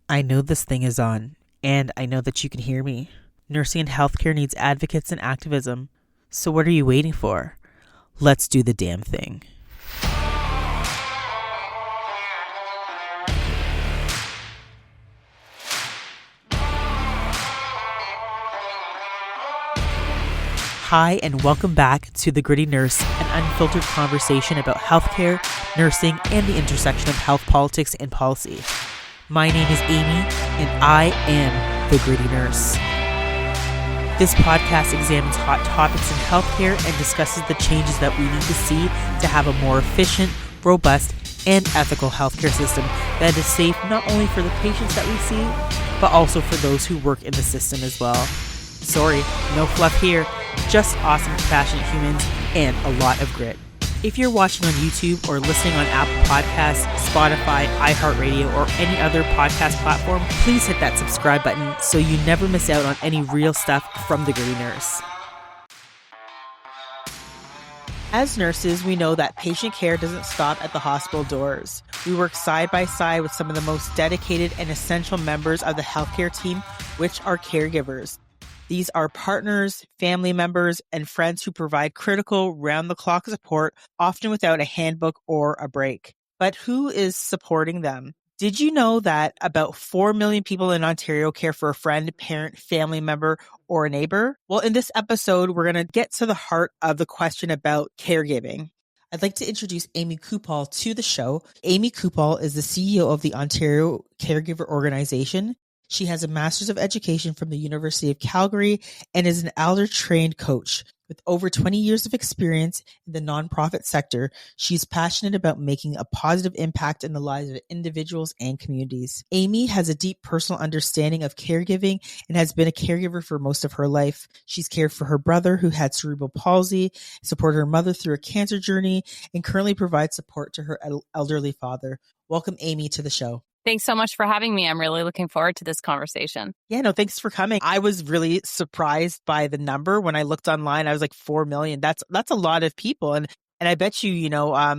I know this thing is on, and I know that you can hear me. Nursing and healthcare needs advocates and activism. So what are you waiting for? Let's do the damn thing. Hi, and welcome back to The Gritty Nurse, an unfiltered conversation about healthcare, nursing, and the intersection of health politics and policy. My name is Amy, and I am The Gritty Nurse. This podcast examines hot topics in healthcare and discusses the changes that we need to see to have a more efficient, robust, and ethical healthcare system that is safe not only for the patients that we see, but also for those who work in the system as well. Sorry, no fluff here, just awesome, compassionate humans and a lot of grit. If you're watching on YouTube or listening on Apple Podcasts, Spotify, iHeartRadio, or any other podcast platform, please hit that subscribe button so you never miss out on any real stuff from The Gritty Nurse. As nurses, we know that patient care doesn't stop at the hospital doors. We work side by side with some of the most dedicated and essential members of the healthcare team, which are caregivers. These are partners, family members, and friends who provide critical, round-the-clock support, often without a handbook or a break. But who is supporting them? Did you know that about 4 million people in Ontario care for a friend, parent, family member, or a neighbor? Well, in this episode, we're going to get to the heart of the question about caregiving. I'd like to introduce Amy Coupal to the show. Amy Coupal is the CEO of the Ontario Caregiver Organization. She has a Master's of Education from the University of Calgary and is an elder-trained coach. With over 20 years of experience in the nonprofit sector, she's passionate about making a positive impact in the lives of individuals and communities. Amy has a deep personal understanding of caregiving and has been a caregiver for most of her life. She's cared for her brother who had cerebral palsy, supported her mother through a cancer journey, and currently provides support to her elderly father. Welcome, Amy, to the show. Thanks so much for having me. I'm really looking forward to this conversation. Yeah, no, thanks for coming. I was really surprised by the number. When I looked online, I was like 4 million. That's a lot of people. And I bet you,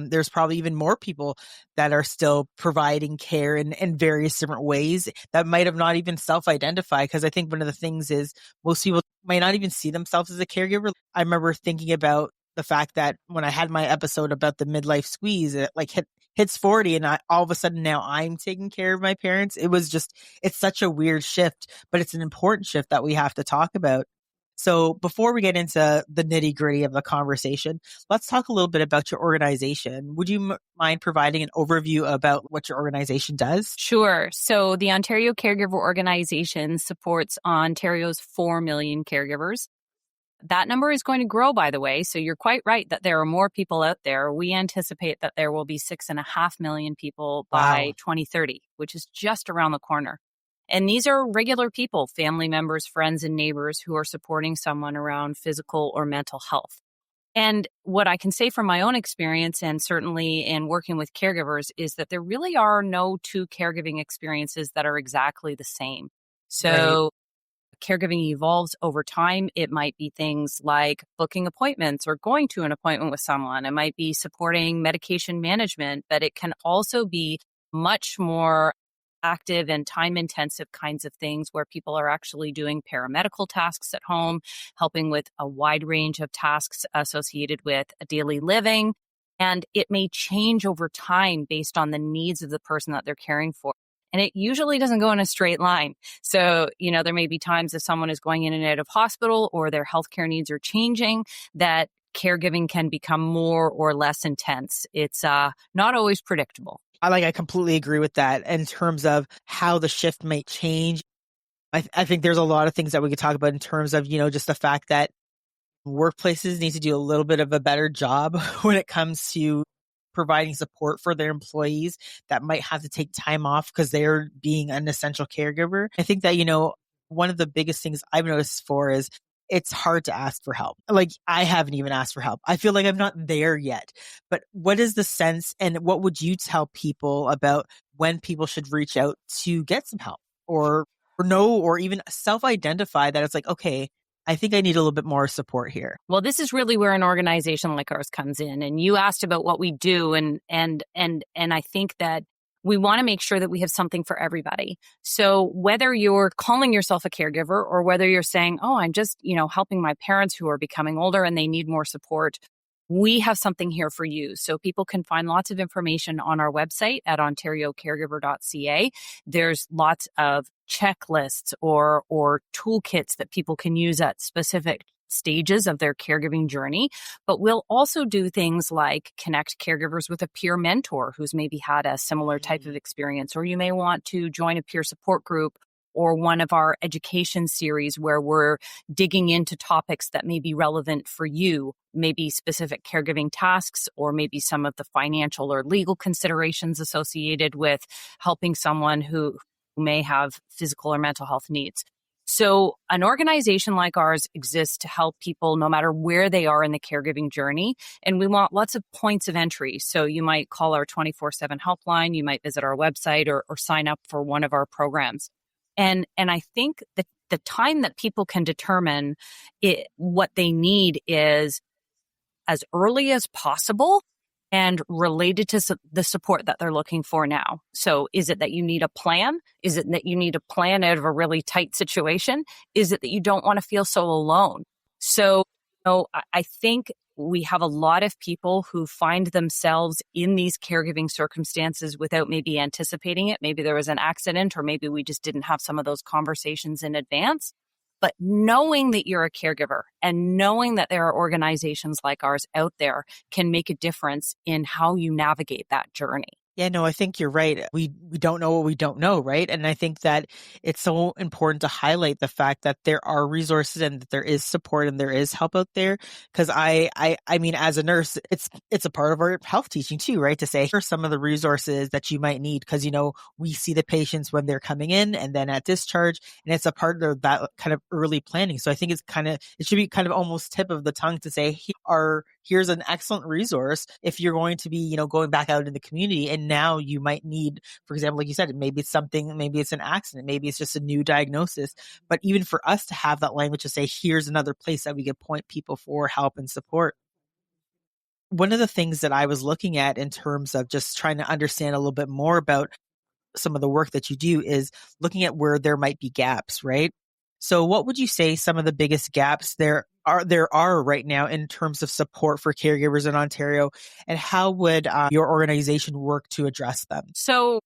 there's probably even more people that are still providing care in various different ways that might have not even self-identified. Because I think one of the things is most people might not even see themselves as a caregiver. I remember thinking about the fact that when I had my episode about the midlife squeeze, it like hits 40 and all of a sudden now I'm taking care of my parents. It's such a weird shift, but it's an important shift that we have to talk about. So before we get into the nitty gritty of the conversation, let's talk a little bit about your organization. Would you mind providing an overview about what your organization does? Sure. So the Ontario Caregiver Organization supports Ontario's 4 million caregivers. That number is going to grow, by the way. So you're quite right that there are more people out there. We anticipate that there will be 6.5 million people by 2030, which is just around the corner. And these are regular people, family members, friends, and neighbors who are supporting someone around physical or mental health. And what I can say from my own experience, and certainly in working with caregivers, is that there really are no two caregiving experiences that are exactly the same. So caregiving evolves over time. It might be things like booking appointments or going to an appointment with someone. It might be supporting medication management, but it can also be much more active and time-intensive kinds of things where people are actually doing paramedical tasks at home, helping with a wide range of tasks associated with daily living. And it may change over time based on the needs of the person that they're caring for. And it usually doesn't go in a straight line. So, there may be times if someone is going in and out of hospital or their healthcare needs are changing, that caregiving can become more or less intense. It's not always predictable. I completely agree with that in terms of how the shift may change. I think there's a lot of things that we could talk about in terms of, just the fact that workplaces need to do a little bit of a better job when it comes to providing support for their employees that might have to take time off because they're being an essential caregiver. I think that, one of the biggest things I've noticed is it's hard to ask for help. Like I haven't even asked for help. I feel like I'm not there yet. But what is the sense and what would you tell people about when people should reach out to get some help or know or even self-identify that it's like, okay, I think I need a little bit more support here. Well, this is really where an organization like ours comes in. And you asked about what we do. And I think that We want to make sure that we have something for everybody. So whether you're calling yourself a caregiver or whether you're saying, oh, I'm just, helping my parents who are becoming older and they need more support, we have something here for you. So people can find lots of information on our website at ontariocaregiver.ca. There's lots of checklists or toolkits that people can use at specific stages of their caregiving journey. But we'll also do things like connect caregivers with a peer mentor who's maybe had a similar type of experience, or you may want to join a peer support group or one of our education series where we're digging into topics that may be relevant for you, maybe specific caregiving tasks, or maybe some of the financial or legal considerations associated with helping someone who may have physical or mental health needs. So an organization like ours exists to help people no matter where they are in the caregiving journey. And we want lots of points of entry. So you might call our 24/7 helpline, you might visit our website or sign up for one of our programs. And I think that the time that people can determine what they need is as early as possible and related to the support that they're looking for now. So is it that you need a plan? Is it that you need a plan out of a really tight situation? Is it that you don't want to feel so alone? So, I think we have a lot of people who find themselves in these caregiving circumstances without maybe anticipating it. Maybe there was an accident, or maybe we just didn't have some of those conversations in advance. But knowing that you're a caregiver and knowing that there are organizations like ours out there can make a difference in how you navigate that journey. Yeah, no, I think you're right. We don't know what we don't know, right? And I think that it's so important to highlight the fact that there are resources and that there is support and there is help out there. Because I mean, as a nurse, it's a part of our health teaching too, right? To say here are some of the resources that you might need, because we see the patients when they're coming in and then at discharge, and it's a part of that kind of early planning. So I think it should be kind of almost tip of the tongue to say here's an excellent resource if you're going to be going back out in the community. And now you might need, for example, like you said, maybe it's an accident, maybe it's just a new diagnosis. But even for us to have that language to say, here's another place that we could point people for help and support. One of the things that I was looking at in terms of just trying to understand a little bit more about some of the work that you do is looking at where there might be gaps, right? So what would you say some of the biggest gaps there are right now in terms of support for caregivers in Ontario, and how would your organization work to address them? So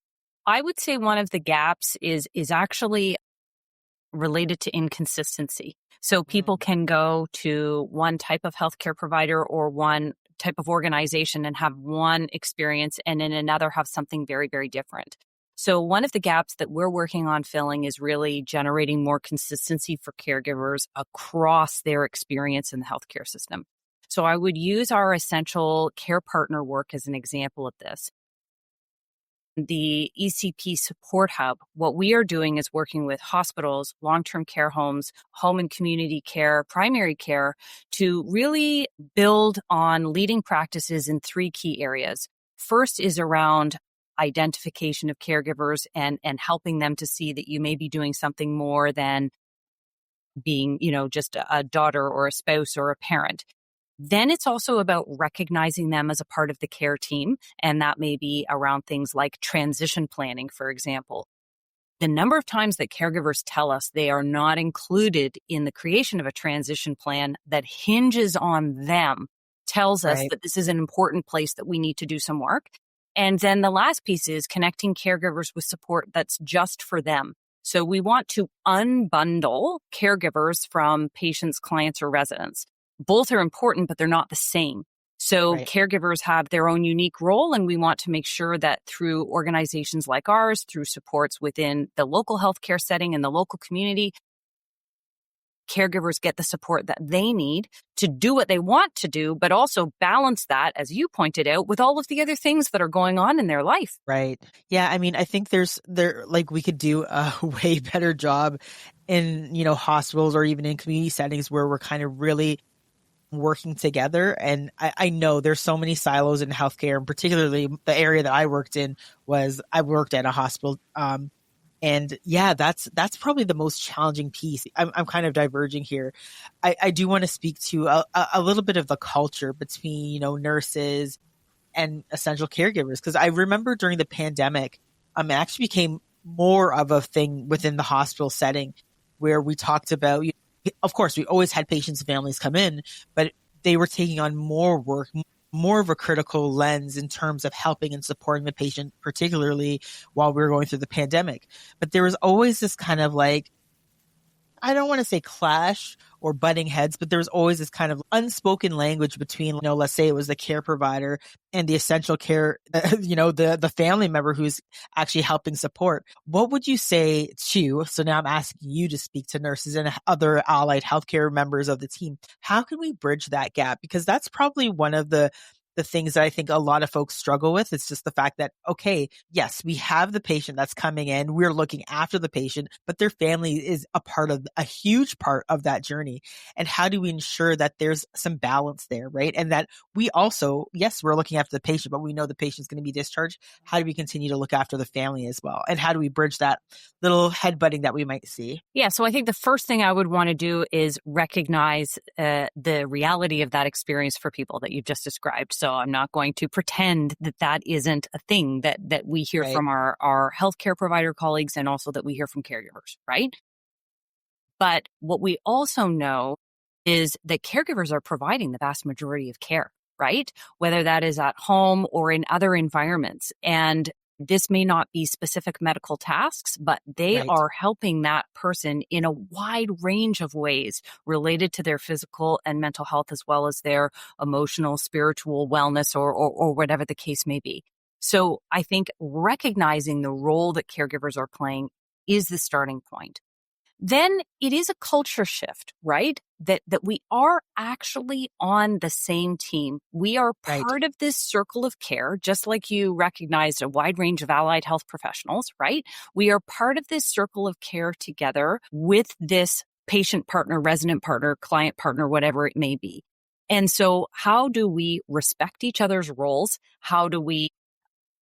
I would say one of the gaps is actually related to inconsistency. So people can go to one type of healthcare provider or one type of organization and have one experience, and in another have something very, very different. So one of the gaps that we're working on filling is really generating more consistency for caregivers across their experience in the healthcare system. So I would use our essential care partner work as an example of this. The ECP Support Hub, what we are doing is working with hospitals, long-term care homes, home and community care, primary care, to really build on leading practices in three key areas. First is around identification of caregivers and helping them to see that you may be doing something more than being, just a daughter or a spouse or a parent. Then it's also about recognizing them as a part of the care team. And that may be around things like transition planning, for example. The number of times that caregivers tell us they are not included in the creation of a transition plan that hinges on them tells us that this is an important place that we need to do some work. And then the last piece is connecting caregivers with support that's just for them. So we want to unbundle caregivers from patients, clients, or residents. Both are important, but they're not the same. So caregivers have their own unique role, and we want to make sure that through organizations like ours, through supports within the local healthcare setting and the local community, caregivers get the support that they need to do what they want to do, but also balance that, as you pointed out, with all of the other things that are going on in their life. Right. Yeah. I mean, I think we could do a way better job in, hospitals or even in community settings where we're kind of really working together. And I know there's so many silos in healthcare, and particularly the area that I worked at a hospital. And yeah, that's probably the most challenging piece. I'm kind of diverging here. I do want to speak to a little bit of the culture between, nurses and essential caregivers. Because I remember during the pandemic, it actually became more of a thing within the hospital setting where we talked about, of course, we always had patients and families come in, but they were taking on more work, more of a critical lens in terms of helping and supporting the patient, particularly while we were going through the pandemic. But there was always this kind of like, I don't want to say clash or butting heads, but there's always this kind of unspoken language between, let's say it was the care provider and the essential care, the family member who's actually helping support. What would you say so now I'm asking you to speak to nurses and other allied healthcare members of the team. How can we bridge that gap? Because that's probably one of the things that I think a lot of folks struggle with. It's just the fact that, okay, yes, we have the patient that's coming in. We're looking after the patient, but their family is a huge part of that journey. And how do we ensure that there's some balance there, right? And that we also, yes, we're looking after the patient, but we know the patient's going to be discharged. How do we continue to look after the family as well? And how do we bridge that little headbutting that we might see? Yeah, so I think the first thing I would want to do is recognize the reality of that experience for people that you've just described. So I'm not going to pretend that that isn't a thing that we hear Right. from our healthcare provider colleagues and also that we hear from caregivers, right? But what we also know is that caregivers are providing the vast majority of care, right? Whether that is at home or in other environments. And this may not be specific medical tasks, but they Right. are helping that person in a wide range of ways related to their physical and mental health, as well as their emotional, spiritual wellness or whatever the case may be. So I think recognizing the role that caregivers are playing is the starting point. Then it is a culture shift, right? That we are actually on the same team. We are Right. part of this circle of care, just like you recognized a wide range of allied health professionals, right? We are part of this circle of care together with this patient partner, resident partner, client partner, whatever it may be. And so how do we respect each other's roles? How do we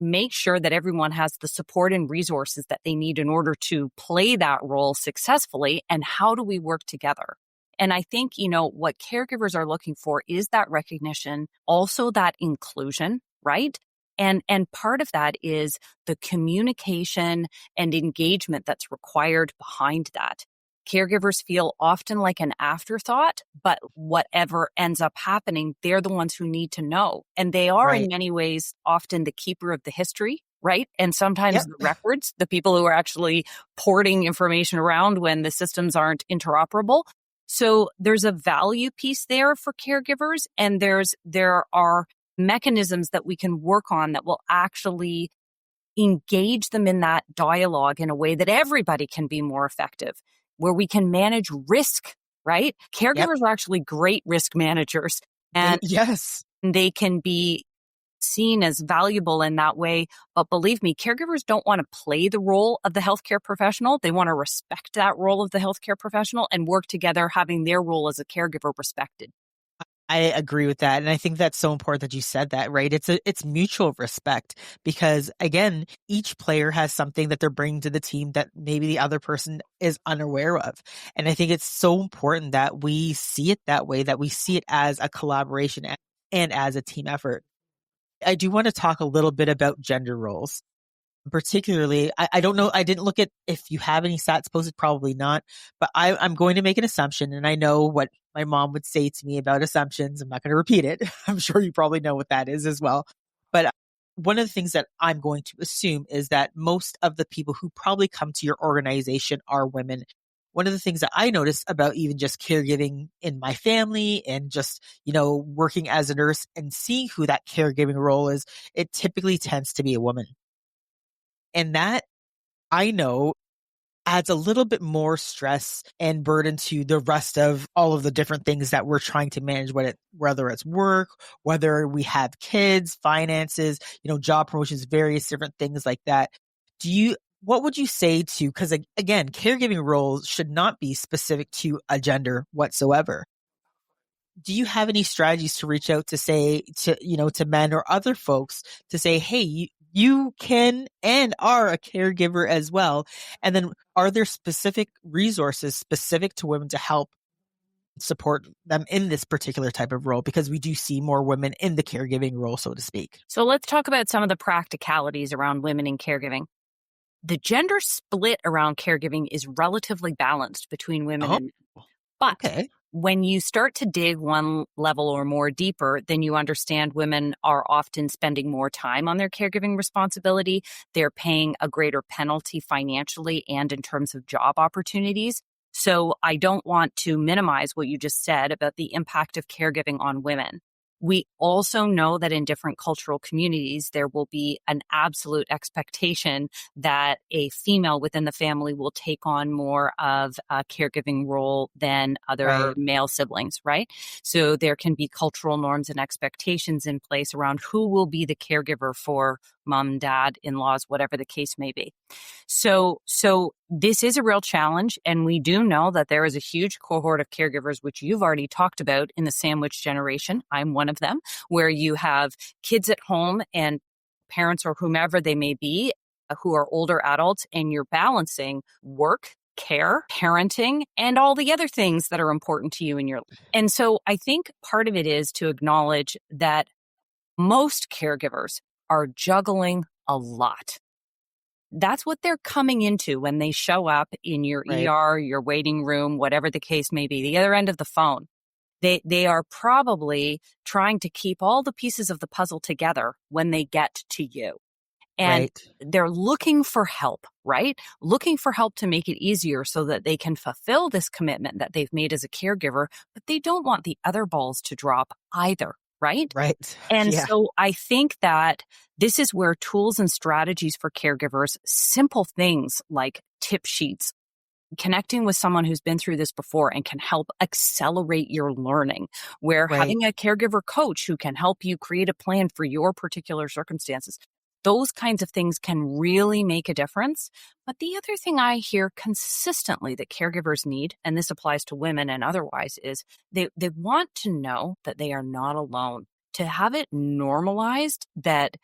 make sure that everyone has the support and resources that they need in order to play that role successfully? And how do we work together? And I think, what caregivers are looking for is that recognition, also that inclusion, right? And part of that is the communication and engagement that's required behind that. Caregivers feel often like an afterthought, but whatever ends up happening, they're the ones who need to know. And they are in Right. many ways often the keeper of the history, right? And sometimes Yep. the records, the people who are actually porting information around when the systems aren't interoperable. So there's a value piece there for caregivers, and there are mechanisms that we can work on that will actually engage them in that dialogue in a way that everybody can be more effective, where we can manage risk, right? Yep. Caregivers are actually great risk managers, and Yes. they can be seen as valuable in that way. But believe me, caregivers don't want to play the role of the healthcare professional. They want to respect that role of the healthcare professional and work together, having their role as a caregiver respected. I agree with that. And I think that's so important that you said that, right? It's mutual respect because again, each player has something that they're bringing to the team that maybe the other person is unaware of. And I think it's so important that we see it that way, that we see it as a collaboration and as a team effort. I do want to talk a little bit about gender roles. Particularly, I don't know. I didn't look at if you have any stats posted, probably not. But I'm going to make an assumption, and I know what my mom would say to me about assumptions. I'm not going to repeat it. I'm sure you probably know what that is as well. But one of the things that I'm going to assume is that most of the people who probably come to your organization are women. One of the things that I noticed about even just caregiving in my family and just, working as a nurse and seeing who that caregiving role is, it typically tends to be a woman. And that I know adds a little bit more stress and burden to the rest of all of the different things that we're trying to manage, whether it's work, whether we have kids, finances, job promotions, various different things like that. What would you say because again, caregiving roles should not be specific to a gender whatsoever. Do you have any strategies to reach out to men or other folks to say, hey, you can and are a caregiver as well? And then are there specific resources specific to women to help support them in this particular type of role, because we do see more women in the caregiving role, so to speak. So let's talk about some of the practicalities around women in caregiving. The gender split around caregiving is relatively balanced between women Oh, and men. But okay. when you start to dig one level or more deeper, then you understand women are often spending more time on their caregiving responsibility. They're paying a greater penalty financially and in terms of job opportunities. So I don't want to minimize what you just said about the impact of caregiving on women. We also know that in different cultural communities, there will be an absolute expectation that a female within the family will take on more of a caregiving role than other Right. male siblings, right? So there can be cultural norms and expectations in place around who will be the caregiver for mom, dad, in-laws, whatever the case may be. So this is a real challenge, and we do know that there is a huge cohort of caregivers, which you've already talked about in the sandwich generation. I'm one of them, where you have kids at home and parents or whomever they may be who are older adults, and you're balancing work, care, parenting, and all the other things that are important to you in your life. And so I think part of it is to acknowledge that most caregivers are juggling a lot. That's what they're coming into when they show up in your Right. ER, your waiting room, whatever the case may be, the other end of the phone. They are probably trying to keep all the pieces of the puzzle together when they get to you. And Right. they're looking for help, right? Looking for help to make it easier so that they can fulfill this commitment that they've made as a caregiver, but they don't want the other balls to drop either, right? Right. And Yeah. so I think that this is where tools and strategies for caregivers, simple things like tip sheets, connecting with someone who's been through this before and can help accelerate your learning, where Right. having a caregiver coach who can help you create a plan for your particular circumstances, those kinds of things can really make a difference. But the other thing I hear consistently that caregivers need, and this applies to women and otherwise, is they want to know that they are not alone. To have it normalized that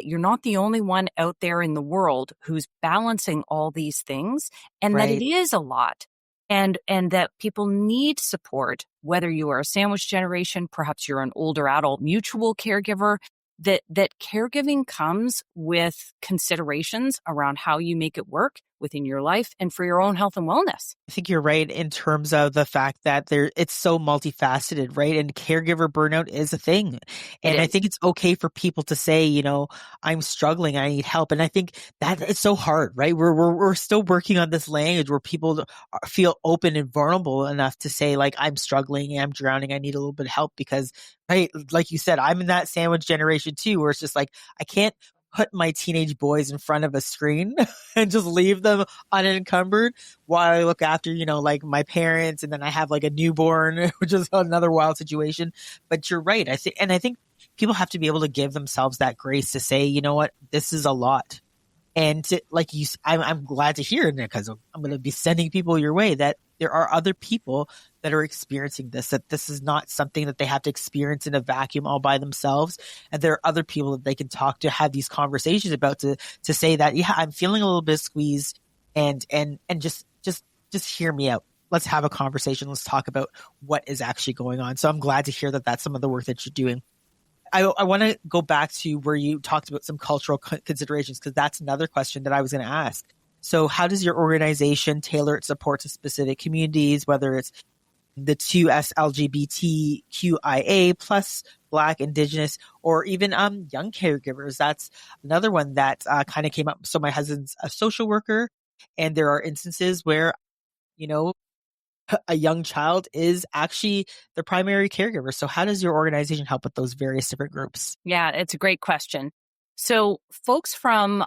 you're not the only one out there in the world who's balancing all these things, and that it Right. is a lot. And that people need support, whether you are a sandwich generation, perhaps you're an older adult mutual caregiver, that caregiving comes with considerations around how you make it work within your life and for your own health and wellness. I think you're right in terms of the fact that it's so multifaceted, right? And caregiver burnout is a thing. It And I is. think it's okay for people to say, I'm struggling, I need help. And I think that it's so hard, right? We're still working on this language where people feel open and vulnerable enough to say, like, I'm struggling, I'm drowning, I need a little bit of help, because, right, like you said, I'm in that sandwich generation too, where it's just like, I can't put my teenage boys in front of a screen and just leave them unencumbered while I look after, like my parents, and then I have like a newborn, which is another wild situation. But you're right. I think people have to be able to give themselves that grace to say, you know what, this is a lot. And I'm glad to hear it, because I'm going to be sending people your way, that there are other people that are experiencing this, that this is not something that they have to experience in a vacuum all by themselves. And there are other people that they can talk to, have these conversations about, to say that, yeah, I'm feeling a little bit squeezed, and just hear me out. Let's have a conversation. Let's talk about what is actually going on. So I'm glad to hear that that's some of the work that you're doing. I want to go back to where you talked about some cultural considerations, because that's another question that I was going to ask. So how does your organization tailor its support to specific communities, whether it's the 2S LGBTQIA plus, Black, Indigenous, or even young caregivers? That's another one that kind of came up. So my husband's a social worker, and there are instances where, a young child is actually the primary caregiver. So how does your organization help with those various different groups? Yeah, it's a great question. So folks from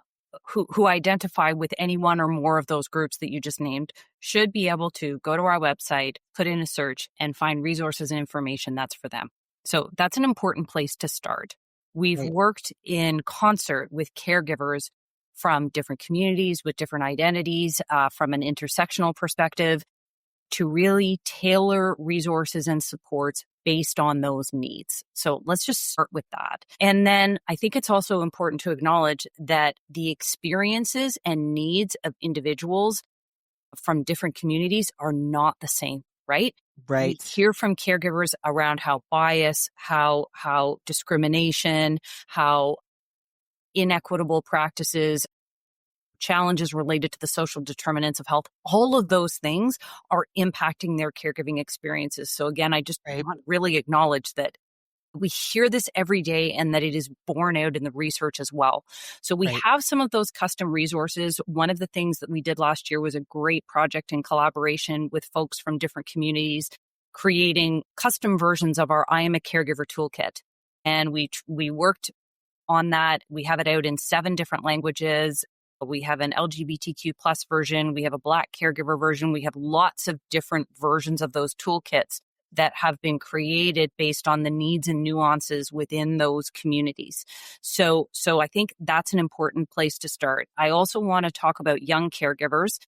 who identify with any one or more of those groups that you just named should be able to go to our website, put in a search, and find resources and information that's for them. So that's an important place to start. We've Right. worked in concert with caregivers from different communities with different identities, from an intersectional perspective, to really tailor resources and supports based on those needs. So let's just start with that. And then I think it's also important to acknowledge that the experiences and needs of individuals from different communities are not the same. right? We Right. hear from caregivers around how bias, how discrimination, how inequitable practices, challenges related to the social determinants of health, all of those things are impacting their caregiving experiences. So again, I just Right. want to really acknowledge that we hear this every day and that it is borne out in the research as well. So we Right. have some of those custom resources. One of the things that we did last year was a great project in collaboration with folks from different communities, creating custom versions of our I Am a Caregiver toolkit. And we worked on that. We have it out in 7 different languages. We have an LGBTQ plus version. We have a Black caregiver version. We have lots of different versions of those toolkits that have been created based on the needs and nuances within those communities. So I think that's an important place to start. I also want to talk about young caregivers,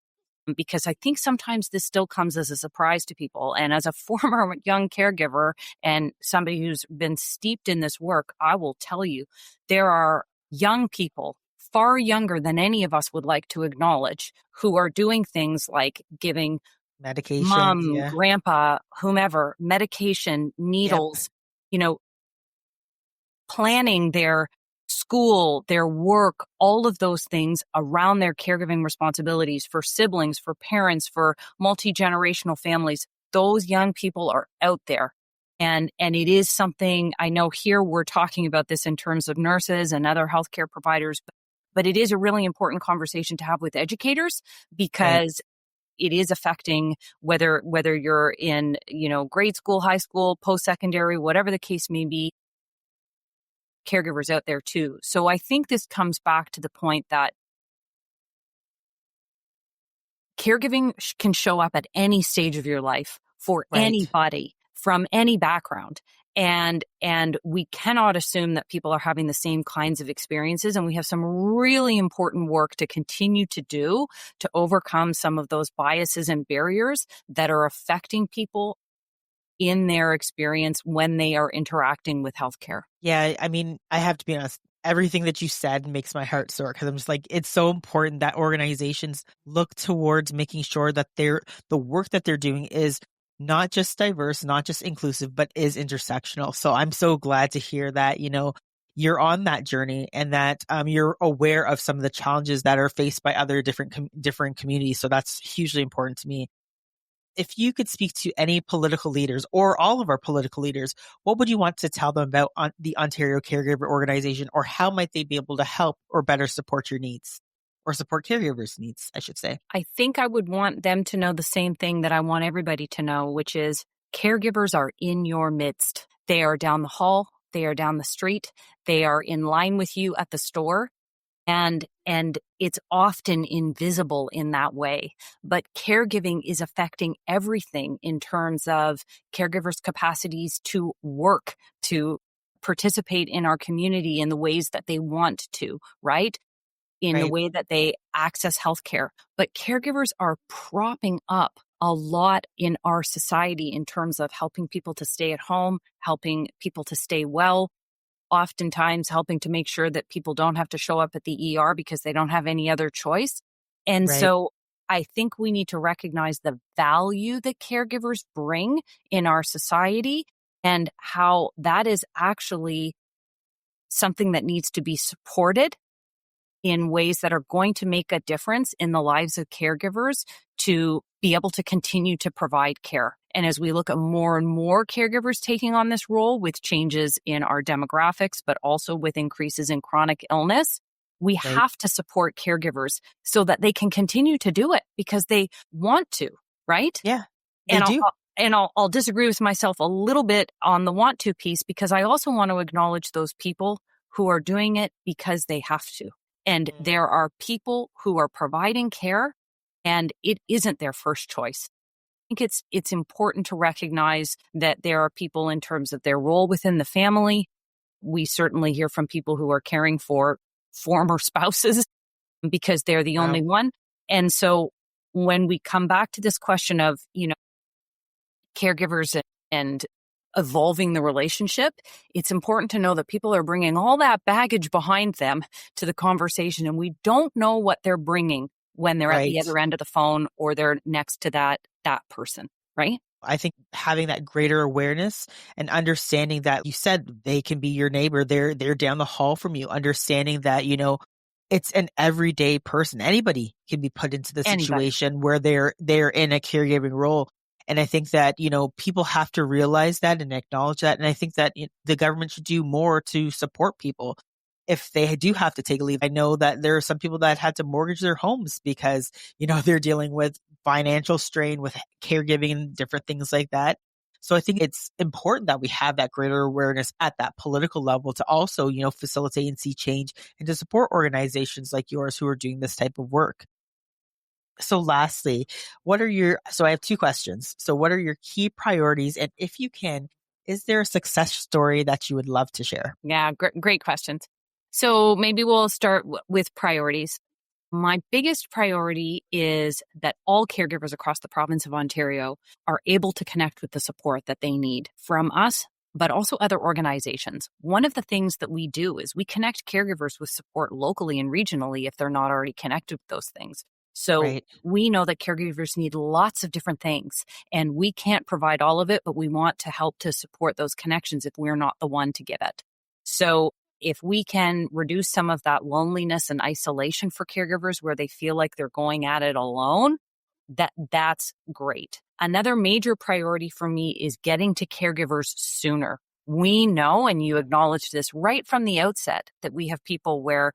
because I think sometimes this still comes as a surprise to people. And as a former young caregiver and somebody who's been steeped in this work, I will tell you, there are young people far younger than any of us would like to acknowledge who are doing things like giving Medications. mom, Yeah. grandpa, whomever, medication, Yep. needles, you know, planning their school, their work, all of those things around their caregiving responsibilities for siblings, for parents, for multi-generational families. Those young people are out there. And it is something I know here we're talking about this in terms of nurses and other healthcare providers, but it is a really important conversation to have with educators, Right. because it is affecting whether you're in, grade school, high school, post-secondary, whatever the case may be, caregivers out there too. So I think this comes back to the point that caregiving can show up at any stage of your life for Right. anybody from any background. And we cannot assume that people are having the same kinds of experiences. And we have some really important work to continue to do to overcome some of those biases and barriers that are affecting people in their experience when they are interacting with healthcare. Yeah, I mean, I have to be honest. Everything that you said makes my heart sore because I'm just like, it's so important that organizations look towards making sure that the work that they're doing is not just diverse, not just inclusive, but is intersectional. So I'm so glad to hear that, you're on that journey and that you're aware of some of the challenges that are faced by other different communities. So that's hugely important to me. If you could speak to any political leaders or all of our political leaders, what would you want to tell them about the Ontario Caregiver Organization, or how might they be able to help or better support your needs or support caregivers' needs, I should say? I think I would want them to know the same thing that I want everybody to know, which is caregivers are in your midst. They are down the hall. They are down the street. They are in line with you at the store. And it's often invisible in that way. But caregiving is affecting everything in terms of caregivers' capacities to work, to participate in our community in the ways that they want to, right? In the Right. way that they access healthcare. But caregivers are propping up a lot in our society in terms of helping people to stay at home, helping people to stay well, oftentimes helping to make sure that people don't have to show up at the ER because they don't have any other choice. And Right. so I think we need to recognize the value that caregivers bring in our society and how that is actually something that needs to be supported in ways that are going to make a difference in the lives of caregivers to be able to continue to provide care. And as we look at more and more caregivers taking on this role with changes in our demographics, but also with increases in chronic illness, we Right. have to support caregivers so that they can continue to do it because they want to, right? Yeah, they And do. I'll disagree with myself a little bit on the want to piece, because I also want to acknowledge those people who are doing it because they have to. And Mm. there are people who are providing care and it isn't their first choice. I think it's important to recognize that there are people in terms of their role within the family. We certainly hear from people who are caring for former spouses because they're the only Wow. one. And so when we come back to this question of, caregivers and evolving the relationship, it's important to know that people are bringing all that baggage behind them to the conversation, and we don't know what they're bringing when they're at the Right. other end of the phone or they're next to that person, right? I think having that greater awareness and understanding that you said they can be your neighbor, they're down the hall from you, understanding that, it's an everyday person. Anybody can be put into the Anybody. situation where they're in a caregiving role. And I think that, people have to realize that and acknowledge that. And I think that the government should do more to support people if they do have to take a leave. I know that there are some people that had to mortgage their homes because, they're dealing with financial strain with caregiving and different things like that. So I think it's important that we have that greater awareness at that political level to also, facilitate and see change and to support organizations like yours who are doing this type of work. So lastly, so I have two questions. So what are your key priorities? And if you can, is there a success story that you would love to share? Yeah, great questions. So maybe we'll start with priorities. My biggest priority is that all caregivers across the province of Ontario are able to connect with the support that they need from us, but also other organizations. One of the things that we do is we connect caregivers with support locally and regionally if they're not already connected with those things. So Right. we know that caregivers need lots of different things, and we can't provide all of it, but we want to help to support those connections if we're not the one to give it. So if we can reduce some of that loneliness and isolation for caregivers where they feel like they're going at it alone, that's great. Another major priority for me is getting to caregivers sooner. We know, and you acknowledged this right from the outset, that we have people where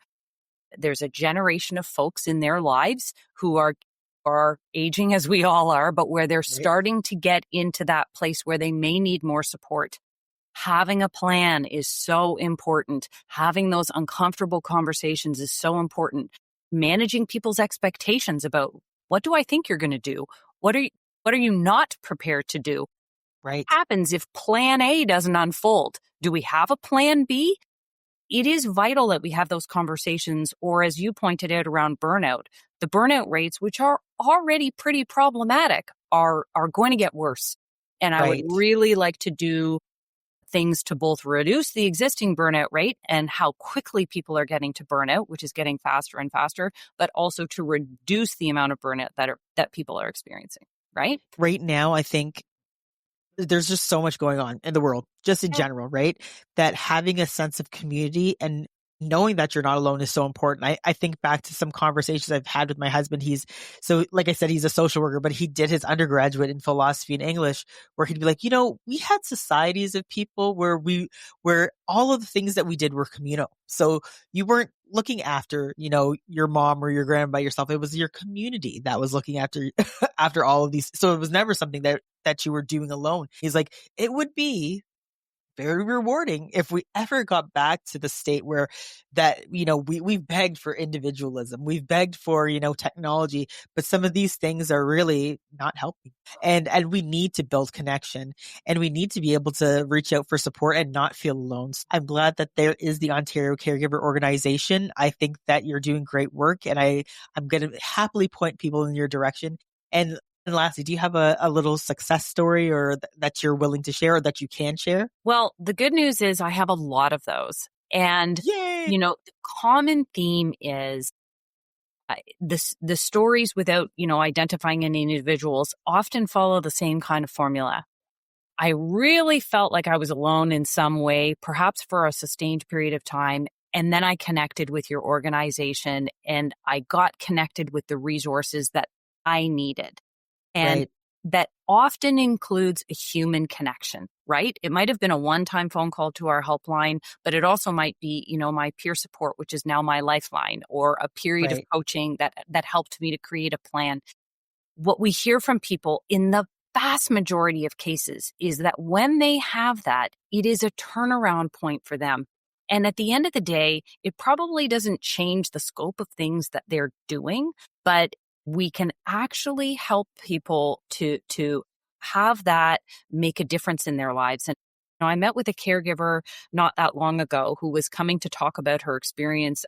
there's a generation of folks in their lives who are aging as we all are, but where they're Right. starting to get into that place where they may need more support. Having a plan is so important. Having those uncomfortable conversations is so important. Managing people's expectations about what do I think you're going to do? What are you not prepared to do? Right. What happens if plan A doesn't unfold? Do we have a plan B? It is vital that we have those conversations, or as you pointed out around burnout, the burnout rates, which are already pretty problematic, are going to get worse. And I would Right. really like to do things to both reduce the existing burnout rate and how quickly people are getting to burnout, which is getting faster and faster, but also to reduce the amount of burnout that people are experiencing, right? Right now, I think there's just so much going on in the world, just in Yeah. general, right? That having a sense of community and knowing that you're not alone is so important. I think back to some conversations I've had with my husband. Like I said, he's a social worker, but he did his undergraduate in philosophy and English, where he'd be like, we had societies of people where all of the things that we did were communal. So you weren't looking after, your mom or your grandma by yourself. It was your community that was looking after, after all of these. So it was never something that you were doing alone. He's like, it would be very rewarding if we ever got back to the state where that, we've begged for individualism. We've begged for, technology, but some of these things are really not helping. And we need to build connection and we need to be able to reach out for support and not feel alone. So I'm glad that there is the Ontario Caregiver Organization. I think that you're doing great work and I'm going to happily point people in your direction. And lastly, do you have a little success story or that you're willing to share or that you can share? Well, the good news is I have a lot of those. And, Yay! the common theme is the stories without, identifying any individuals often follow the same kind of formula. I really felt like I was alone in some way, perhaps for a sustained period of time. And then I connected with your organization and I got connected with the resources that I needed. And Right. that often includes a human connection, right? It might have been a one-time phone call to our helpline, but it also might be, my peer support, which is now my lifeline, or a period of Right. coaching that helped me to create a plan. What we hear from people in the vast majority of cases is that when they have that, it is a turnaround point for them. And at the end of the day, it probably doesn't change the scope of things that they're doing, but we can actually help people to have that make a difference in their lives. And I met with a caregiver not that long ago who was coming to talk about her experience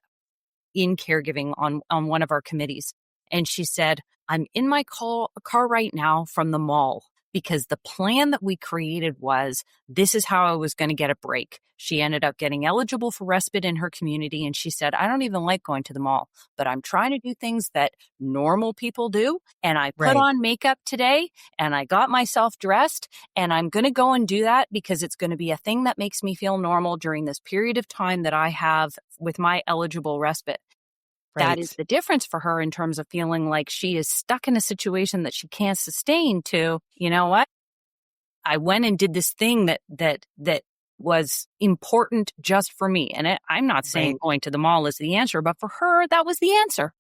in caregiving on one of our committees. And she said, I'm in my car right now from the mall because the plan that we created was this is how I was going to get a break. She ended up getting eligible for respite in her community. And she said, I don't even like going to the mall, but I'm trying to do things that normal people do. And I put Right. on makeup today and I got myself dressed and I'm going to go and do that because it's going to be a thing that makes me feel normal during this period of time that I have with my eligible respite. That is Right. the difference for her in terms of feeling like she is stuck in a situation that she can't sustain to, you know what? I went and did this thing that was important just for me. And I'm not saying Right. going to the mall is the answer, but for her, that was the answer.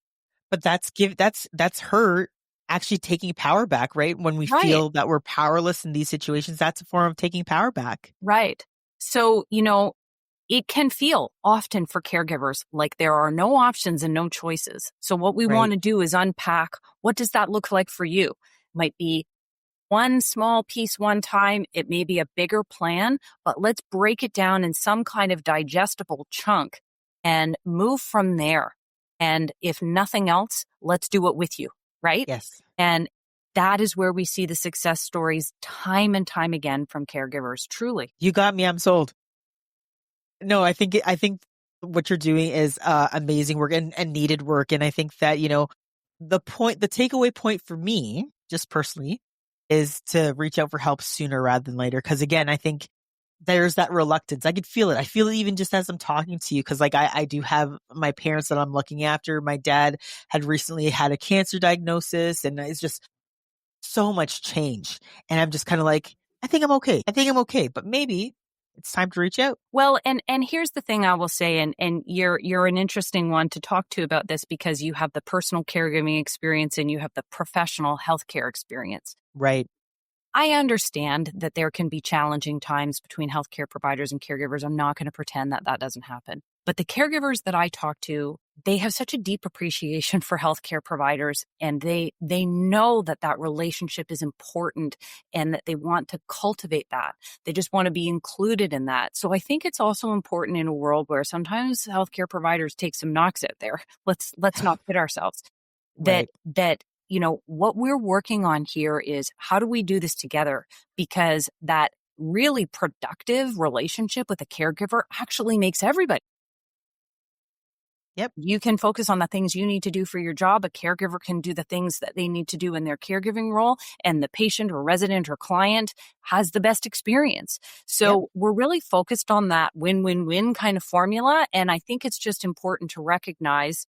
But that's her actually taking power back, right? When we Right. feel that we're powerless in these situations, that's a form of taking power back. Right. So, it can feel often for caregivers like there are no options and no choices. So what we want Right. to do is unpack, what does that look like for you? Might be one small piece one time. It may be a bigger plan, but let's break it down in some kind of digestible chunk and move from there. And if nothing else, let's do it with you, right? Yes. And that is where we see the success stories time and time again from caregivers, truly. You got me. I'm sold. No, I think what you're doing is amazing work and needed work. And I think that, the takeaway point for me, just personally, is to reach out for help sooner rather than later. Cause again, I think there's that reluctance. I could feel it. I feel it even just as I'm talking to you. Cause like I do have my parents that I'm looking after. My dad had recently had a cancer diagnosis and it's just so much change. And I'm just kind of like, I think I'm okay. I think I'm okay, but maybe it's time to reach out. Well, and here's the thing I will say, and you're an interesting one to talk to about this because you have the personal caregiving experience and you have the professional healthcare experience. Right. I understand that there can be challenging times between healthcare providers and caregivers. I'm not going to pretend that that doesn't happen. But the caregivers that I talk to, they have such a deep appreciation for healthcare providers, and they know that that relationship is important and that they want to cultivate that. They just want to be included in that. So I think it's also important in a world where sometimes healthcare providers take some knocks out there. Let's not kid ourselves. Right. That what we're working on here is how do we do this together? Because that really productive relationship with a caregiver actually makes everybody. Yep. You can focus on the things you need to do for your job. A caregiver can do the things that they need to do in their caregiving role, and the patient or resident or client has the best experience. Yep. So we're really focused on that win-win-win kind of formula. And I think it's just important to recognize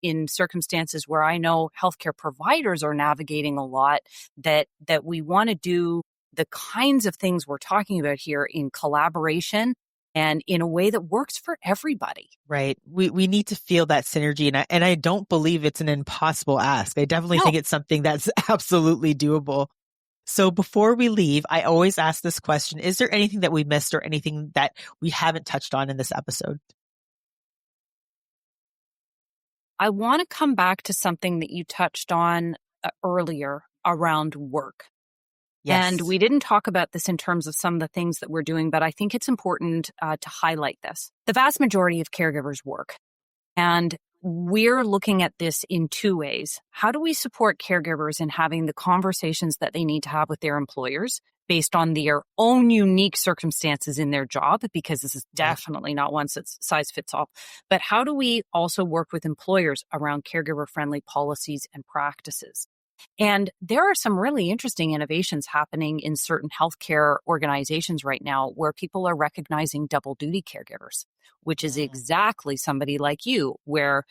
in circumstances where I know healthcare providers are navigating a lot, that we want to do the kinds of things we're talking about here in collaboration and in a way that works for everybody. Right. We need to feel that synergy. And I don't believe it's an impossible ask. I definitely No, think it's something that's absolutely doable. So before we leave, I always ask this question. Is there anything that we missed or anything that we haven't touched on in this episode? I want to come back to something that you touched on earlier around work. And Yes. we didn't talk about this in terms of some of the things that we're doing, but I think it's important to highlight this. The vast majority of caregivers work. And we're looking at this in two ways. How do we support caregivers in having the conversations that they need to have with their employers based on their own unique circumstances in their job? Because this is Right. definitely not one size fits all. But how do we also work with employers around caregiver-friendly policies and practices? And there are some really interesting innovations happening in certain healthcare organizations right now where people are recognizing double duty caregivers, which is Mm. exactly somebody like you, where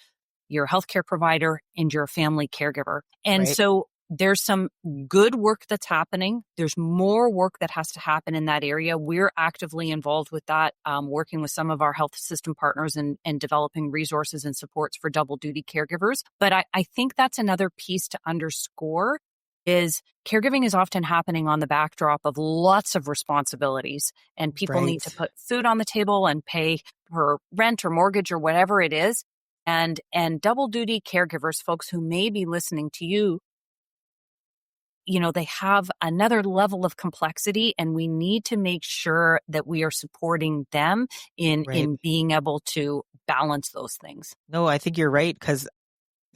you're a healthcare provider and you're a family caregiver. And Right. so there's some good work that's happening. There's more work that has to happen in that area. We're actively involved with that, working with some of our health system partners and developing resources and supports for double duty caregivers. But I think that's another piece to underscore is caregiving is often happening on the backdrop of lots of responsibilities, and people need to Right. put food on the table and pay for rent or mortgage or whatever it is. And double duty caregivers, folks who may be listening to you, they have another level of complexity, and we need to make sure that we are supporting them in Right. being able to balance those things. No, I think you're right. Cause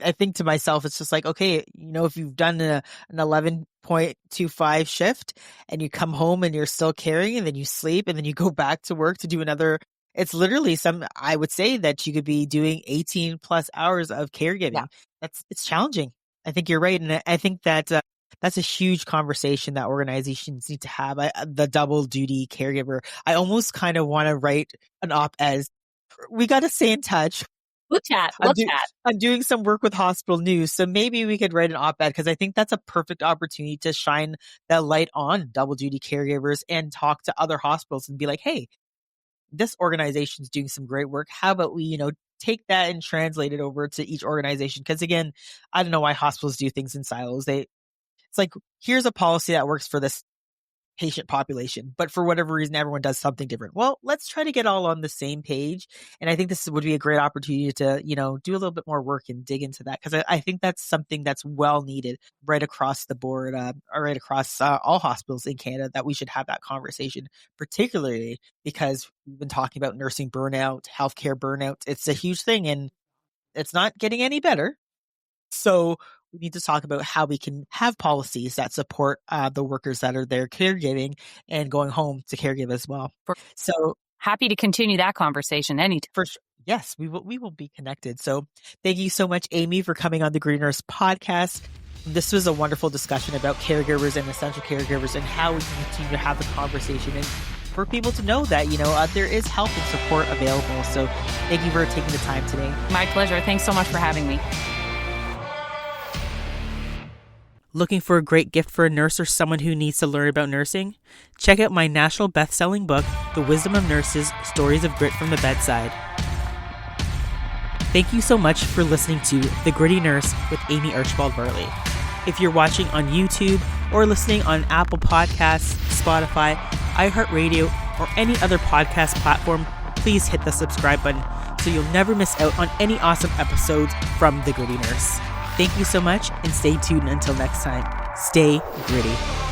I think to myself, it's just like, okay, if you've done an 11.25 shift and you come home and you're still caring and then you sleep and then you go back to work to do another, it's literally I would say that you could be doing 18 plus hours of caregiving. Yeah. It's challenging. I think you're right. And I think that that's a huge conversation that organizations need to have. The double duty caregiver. I almost kind of want to write an op-ed. We got to stay in touch. Let's chat. I'm doing some work with Hospital News, so maybe we could write an op-ed because I think that's a perfect opportunity to shine that light on double duty caregivers and talk to other hospitals and be like, hey, this organization's doing some great work. How about we, take that and translate it over to each organization? Because again, I don't know why hospitals do things in silos. It's like, here's a policy that works for this patient population, but for whatever reason, everyone does something different. Well, let's try to get all on the same page. And I think this would be a great opportunity to, do a little bit more work and dig into that. Cause I think that's something that's well needed right across the board, or right across all hospitals in Canada, that we should have that conversation, particularly because we've been talking about nursing burnout, healthcare burnout. It's a huge thing and it's not getting any better. So we need to talk about how we can have policies that support the workers that are there caregiving and going home to caregive as well. So happy to continue that conversation anytime. For sure. Yes, we will be connected. So thank you so much, Amy, for coming on the Green Nurse podcast. This was a wonderful discussion about caregivers and essential caregivers and how we can continue to have the conversation and for people to know that, there is help and support available. So thank you for taking the time today. My pleasure. Thanks so much for having me. Looking for a great gift for a nurse or someone who needs to learn about nursing? Check out my national best-selling book, The Wisdom of Nurses, Stories of Grit from the Bedside. Thank you so much for listening to The Gritty Nurse with Amie Archibald-Varley. If you're watching on YouTube or listening on Apple Podcasts, Spotify, iHeartRadio, or any other podcast platform, please hit the subscribe button so you'll never miss out on any awesome episodes from The Gritty Nurse. Thank you so much and stay tuned until next time. Stay gritty.